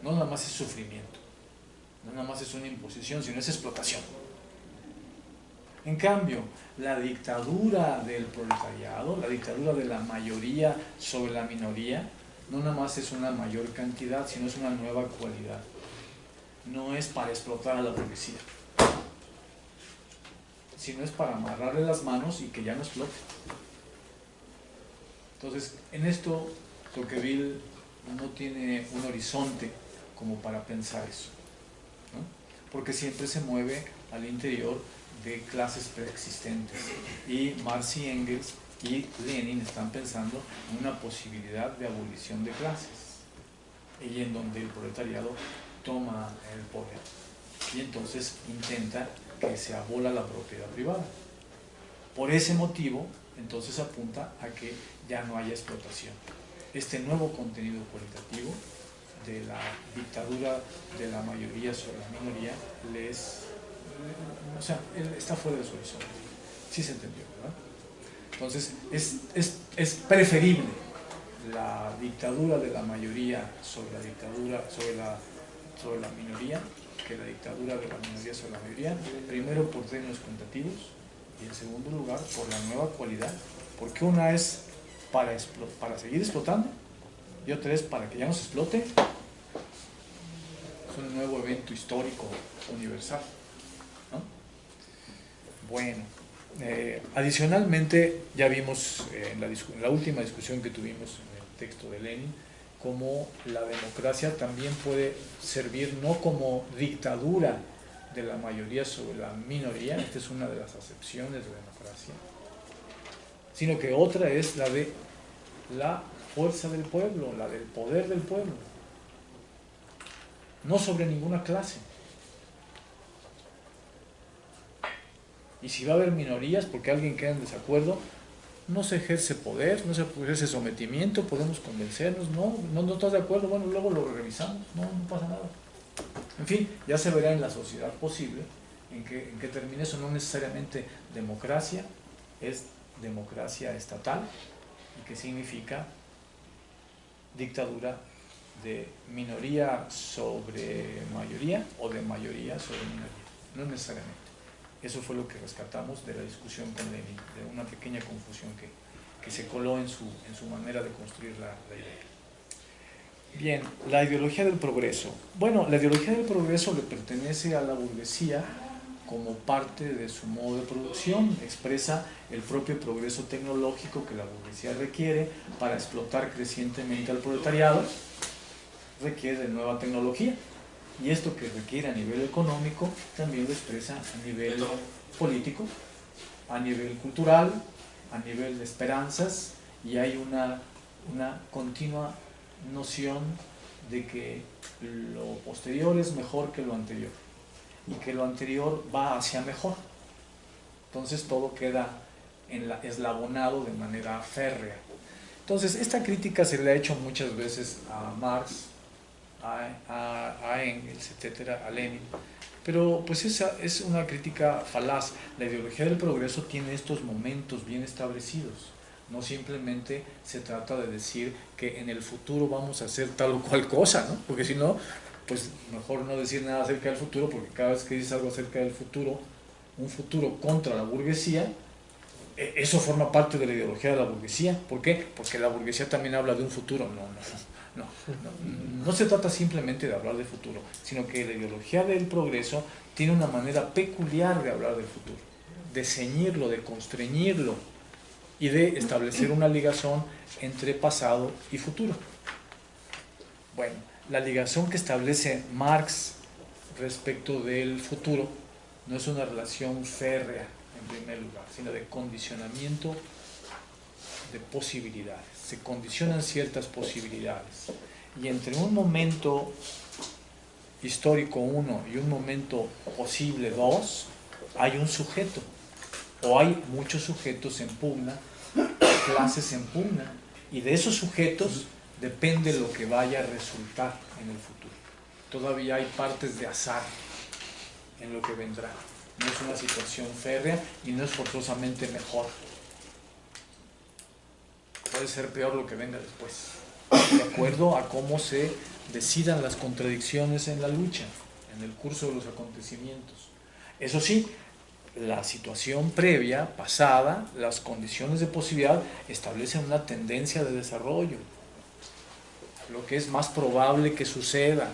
No nada más es sufrimiento, no nada más es una imposición, sino es explotación. En cambio, la dictadura del proletariado, la dictadura de la mayoría sobre la minoría, no nada más es una mayor cantidad, sino es una nueva cualidad. No es para explotar a la burguesía, sino es para amarrarle las manos y que ya no explote. Entonces, en esto Tocqueville no tiene un horizonte como para pensar eso, ¿no? Porque siempre se mueve al interior de clases preexistentes, y Marx y Engels y Lenin están pensando en una posibilidad de abolición de clases, y en donde el proletariado toma el poder y entonces intenta que se abola la propiedad privada. Por ese motivo, entonces apunta a que ya no haya explotación. Este nuevo contenido cualitativo de la dictadura de la mayoría sobre la minoría está fuera de su horizonte. Sí se entendió, ¿verdad? Entonces, es preferible la dictadura de la mayoría sobre la dictadura sobre la minoría que la dictadura de la minoría sobre la mayoría, primero por términos cuantitativos y en segundo lugar por la nueva cualidad, porque una es para seguir explotando y otra es para que ya no se explote. Es un nuevo evento histórico universal, ¿no? Bueno, adicionalmente ya vimos en la última discusión que tuvimos en el texto de Lenin cómo la democracia también puede servir no como dictadura de la mayoría sobre la minoría, esta es una de las acepciones de la democracia, sino que otra es la de la fuerza del pueblo, la del poder del pueblo, no sobre ninguna clase. Y si va a haber minorías porque alguien queda en desacuerdo, no se ejerce poder, no se ejerce sometimiento, podemos convencernos, no estás de acuerdo, bueno, luego lo revisamos, no pasa nada. En fin, ya se verá en la sociedad posible en que termine eso. No necesariamente democracia, es democracia estatal, y que significa dictadura de minoría sobre mayoría o de mayoría sobre minoría, no necesariamente. Eso fue lo que rescatamos de la discusión con Lenin, de una pequeña confusión que se coló en su manera de construir la idea. Bien, la ideología del progreso. Bueno, la ideología del progreso le pertenece a la burguesía como parte de su modo de producción, expresa el propio progreso tecnológico que la burguesía requiere para explotar crecientemente al proletariado, requiere de nueva tecnología. Y esto que requiere a nivel económico también lo expresa a nivel político, a nivel cultural, a nivel de esperanzas, y hay una continua noción de que lo posterior es mejor que lo anterior y que lo anterior va hacia mejor. Entonces todo queda eslabonado de manera férrea. Entonces esta crítica se le ha hecho muchas veces a Marx, a Engels, etcétera, a Lenin, pero pues esa es una crítica falaz. La ideología del progreso tiene estos momentos bien establecidos, no simplemente se trata de decir que en el futuro vamos a hacer tal o cual cosa, ¿no? Porque si no, pues mejor no decir nada acerca del futuro, porque cada vez que dices algo acerca del futuro, un futuro contra la burguesía, eso forma parte de la ideología de la burguesía. ¿Por qué? Porque la burguesía también habla de un futuro. No se trata simplemente de hablar de futuro, sino que la ideología del progreso tiene una manera peculiar de hablar del futuro, de ceñirlo, de constreñirlo y de establecer una ligazón entre pasado y futuro. Bueno, la ligazón que establece Marx respecto del futuro no es una relación férrea en primer lugar, sino de condicionamiento de posibilidades. Se condicionan ciertas posibilidades, y entre un momento histórico 1 y un momento posible 2 hay un sujeto. o hay muchos sujetos en pugna, clases en pugna, y de esos sujetos depende lo que vaya a resultar en el futuro. Todavía hay partes de azar en lo que vendrá. No es una situación férrea y no es forzosamente mejor. Puede ser peor lo que venga después, de acuerdo a cómo se decidan las contradicciones en la lucha, en el curso de los acontecimientos. Eso sí, la situación previa, pasada, las condiciones de posibilidad establecen una tendencia de desarrollo, lo que es más probable que suceda,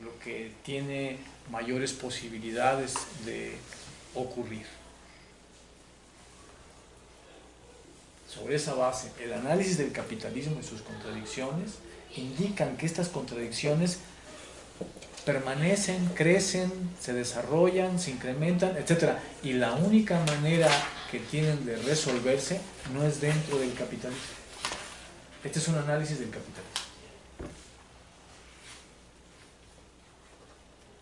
lo que tiene mayores posibilidades de ocurrir. Sobre esa base, el análisis del capitalismo y sus contradicciones indican que estas contradicciones permanecen, crecen, se desarrollan, se incrementan, etc. Y la única manera que tienen de resolverse no es dentro del capitalismo. Este es un análisis del capitalismo.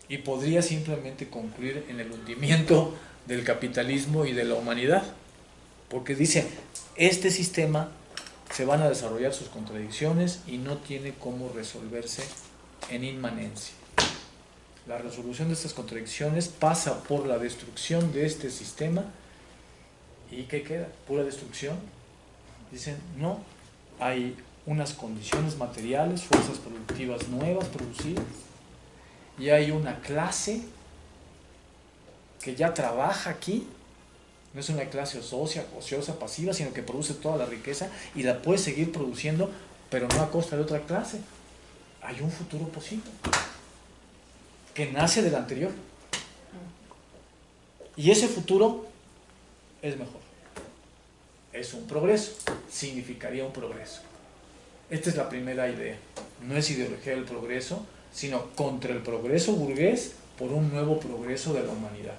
Y podría simplemente concluir en el hundimiento del capitalismo y de la humanidad. Porque dice, este sistema se van a desarrollar sus contradicciones y no tiene cómo resolverse en inmanencia. La resolución de estas contradicciones pasa por la destrucción de este sistema. ¿Y qué queda? ¿Pura destrucción? Dicen, no, hay unas condiciones materiales, fuerzas productivas nuevas producidas, y hay una clase que ya trabaja aquí. No es una clase ociosa, pasiva, sino que produce toda la riqueza y la puede seguir produciendo, pero no a costa de otra clase. Hay un futuro posible que nace del anterior. Y ese futuro es mejor. Es un progreso, significaría un progreso. Esta es la primera idea. No es ideología del progreso, sino contra el progreso burgués por un nuevo progreso de la humanidad.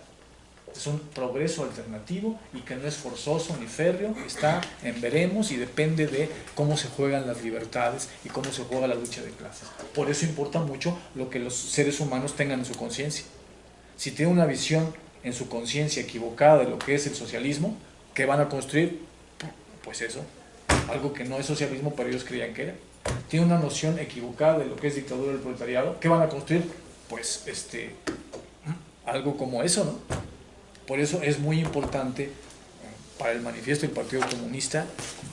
Es un progreso alternativo y que no es forzoso ni férreo, está en veremos y depende de cómo se juegan las libertades y cómo se juega la lucha de clases. Por eso importa mucho lo que los seres humanos tengan en su conciencia. Si tienen una visión en su conciencia equivocada de lo que es el socialismo, ¿qué van a construir? Pues eso, algo que no es socialismo, pero ellos creían que era. Tienen una noción equivocada de lo que es dictadura del proletariado, ¿qué van a construir? Pues algo como eso, ¿no? Por eso es muy importante para el manifiesto del Partido Comunista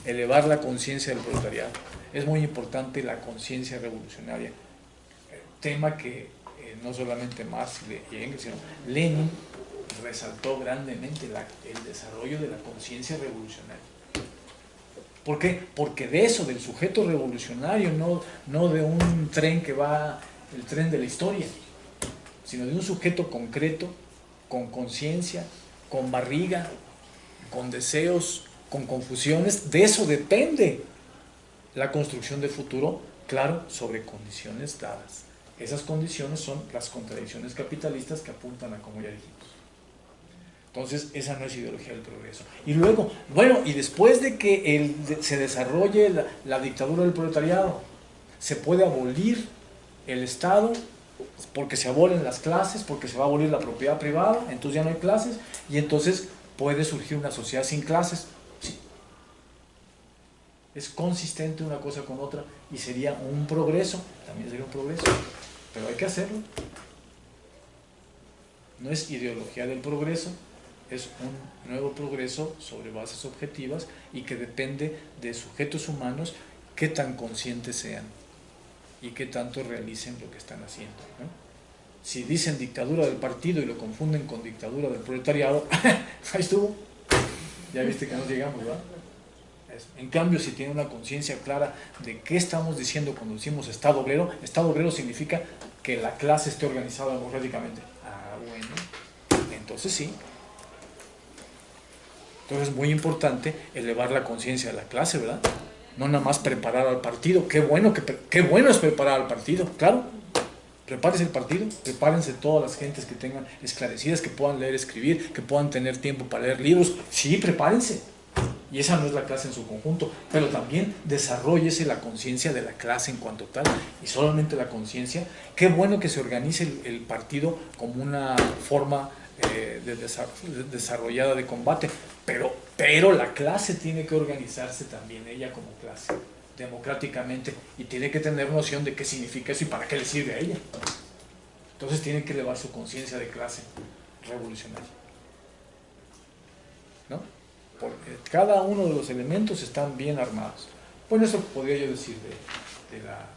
elevar la conciencia del proletariado. Es muy importante la conciencia revolucionaria, tema que no solamente Marx y Engels, sino Lenin resaltó grandemente el desarrollo de la conciencia revolucionaria. ¿Por qué? Porque de eso, del sujeto revolucionario, no de un tren que va, el tren de la historia, sino de un sujeto concreto, con conciencia, con barriga, con deseos, con confusiones. De eso depende la construcción del futuro, claro, sobre condiciones dadas. Esas condiciones son las contradicciones capitalistas que apuntan a como ya dijimos. Entonces, esa no es ideología del progreso. Y luego, bueno, y después de que se desarrolle la dictadura del proletariado, se puede abolir el Estado, porque se abolen las clases, porque se va a abolir la propiedad privada, entonces ya no hay clases, y entonces puede surgir una sociedad sin clases. Sí. Es consistente una cosa con otra, y sería un progreso, también sería un progreso, pero hay que hacerlo. No es ideología del progreso, es un nuevo progreso sobre bases objetivas y que depende de sujetos humanos que tan conscientes sean y que tanto realicen lo que están haciendo, ¿no? Si dicen dictadura del partido y lo confunden con dictadura del proletariado, ahí estuvo, ya viste que no llegamos, ¿verdad? En cambio, si tienen una conciencia clara de qué estamos diciendo cuando decimos Estado obrero significa que la clase esté organizada democráticamente. Ah, bueno, entonces sí. Entonces es muy importante elevar la conciencia de la clase, ¿verdad? No nada más preparar al partido. Qué bueno es preparar al partido, claro. Prepárese el partido, prepárense todas las gentes que tengan esclarecidas, que puedan leer, escribir, que puedan tener tiempo para leer libros. Sí, prepárense. Y esa no es la clase en su conjunto, pero también desarróllese la conciencia de la clase en cuanto tal, y solamente la conciencia. Qué bueno que se organice el partido como una forma desarrollada de combate, pero la clase tiene que organizarse también, ella como clase, democráticamente, y tiene que tener noción de qué significa eso y para qué le sirve a ella. Entonces tiene que elevar su conciencia de clase revolucionaria, ¿no? Porque cada uno de los elementos están bien armados. Bueno, eso podría yo decir de la...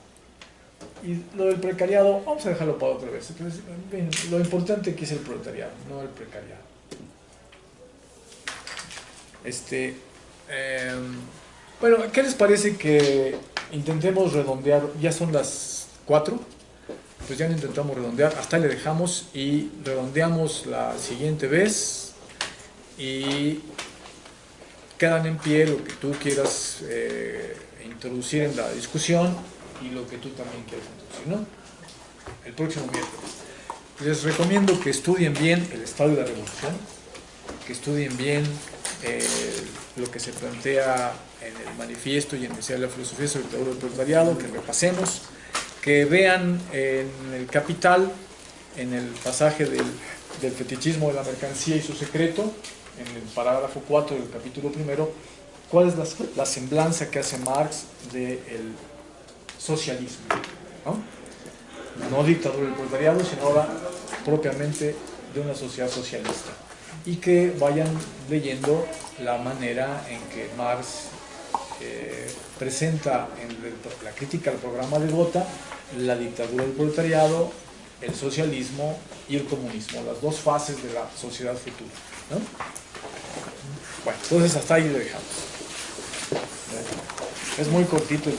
Y lo del precariado, vamos a dejarlo para otra vez. Entonces, bien, lo importante aquí es el proletariado, no el precariado. Bueno, ¿qué les parece que intentemos redondear? Ya son las 4, pues ya lo intentamos redondear, hasta ahí le dejamos y redondeamos la siguiente vez y quedan en pie lo que tú quieras introducir en la discusión y lo que tú también quieras introducir, ¿no? El próximo miércoles. Les recomiendo que estudien bien el Estado y la Revolución, que estudien bien lo que se plantea en el manifiesto y en el de la filosofía sobre el dictadura del proletariado, que repasemos, que vean en el Capital, en el pasaje del fetichismo de la mercancía y su secreto, en el parágrafo 4 del capítulo 1, cuál es la semblanza que hace Marx del socialismo, ¿no? No dictadura del proletariado, sino ahora propiamente de una sociedad socialista. Y que vayan leyendo la manera en que Marx presenta en la crítica al programa de Gotha la dictadura del proletariado, el socialismo y el comunismo, las dos fases de la sociedad futura, ¿no? Bueno, entonces hasta ahí lo dejamos. Es muy cortito el